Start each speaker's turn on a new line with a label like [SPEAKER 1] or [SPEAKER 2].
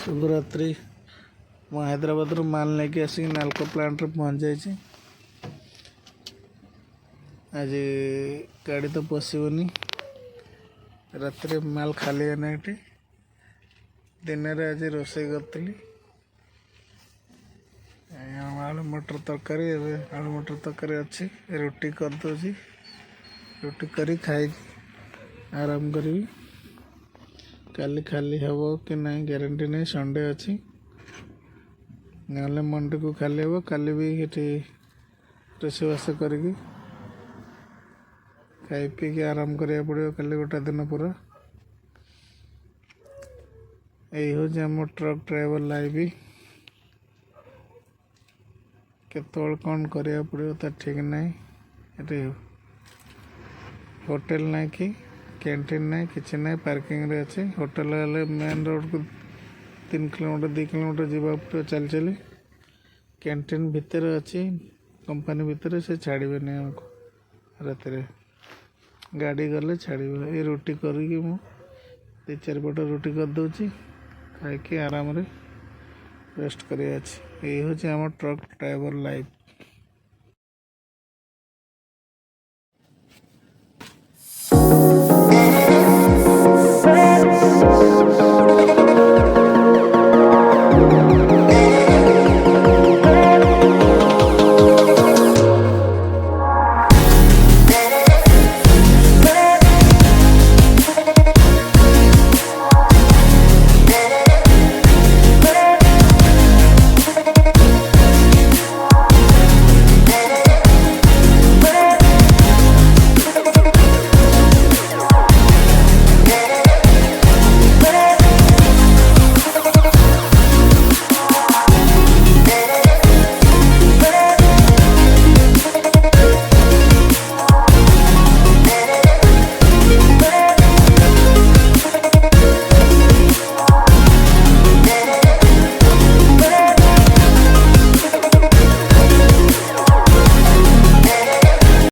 [SPEAKER 1] शुभरात्रि। ମୁଁ ହାଇଦ୍ରାବାଦରୁ ମାଲ୍ ନେଇକି ଆସିକି ନାଲକୋ ପ୍ଲାଣ୍ଟରେ ପହଞ୍ଚି ଯାଇଛି। ଆଜି ଗାଡ଼ି ତ ପଶିବନି, ରାତିରେ ମାଲ୍ ଖାଲି ହେନେ ଏଠି। ଦିନରେ ଆଜି ରୋଷେଇ କରିଥିଲି ଆଳୁ ମଟର ତରକାରୀ। ଏବେ ଆଳୁ ମଟର ତରକାରୀ ଅଛି, ରୁଟି କରିଦେଉଛି। ରୁଟି କରି ଖାଇକି ଆରାମ କରିବି। କାଲି ଖାଲି ହେବ କି ନାହିଁ ଗ୍ୟାରେଣ୍ଟି ନାହିଁ, ସଣ୍ଡେ ଅଛି, ନହେଲେ ମଣ୍ଡେକୁ ଖାଲି ହେବ। କାଲି ବି ଏଠି ରୋଷେଇବାସ କରିକି ଖାଇ ପିଇକି ଆରାମ କରିବାକୁ ପଡ଼ିବ କାଲି ଗୋଟେ ଦିନ ପୁରା। ଏଇ ହେଉଛି ଆମ ଟ୍ରକ୍ ଡ୍ରାଇଭର ଲାଇଫ୍। କେତେବେଳେ କ'ଣ କରିବାକୁ ପଡ଼ିବ ତା ଠିକ୍ ନାହିଁ। ଏଠି ହୋଟେଲ ନାହିଁ କି କ୍ୟାଣ୍ଟିନ୍ ନାହିଁ, କିଛି ନାହିଁ, ପାର୍କିଂରେ ଅଛି। ହୋଟେଲ ହେଲେ ମେନ୍ ରୋଡ଼କୁ 3 କିଲୋମିଟର 2 କିଲୋମିଟର ଯିବାକୁ ପଡ଼ିବ ଚାଲି ଚାଲି। କ୍ୟାଣ୍ଟିନ୍ ଭିତରେ ଅଛି, କମ୍ପାନୀ ଭିତରେ, ସେ ଛାଡ଼ିବେନି ଆମକୁ ରାତିରେ। ଗାଡ଼ି ଗଲେ ଛାଡ଼ିବ। ଏ ରୁଟି କରିକି ମୁଁ 2-4 ପଟ ରୁଟି କରିଦେଉଛି, ଖାଇକି ଆରାମରେ ରେଷ୍ଟ କରିବା ଅଛି। ଏଇ ହେଉଛି ଆମ ଟ୍ରକ୍ ଡ୍ରାଇଭର ଲାଇଫ୍।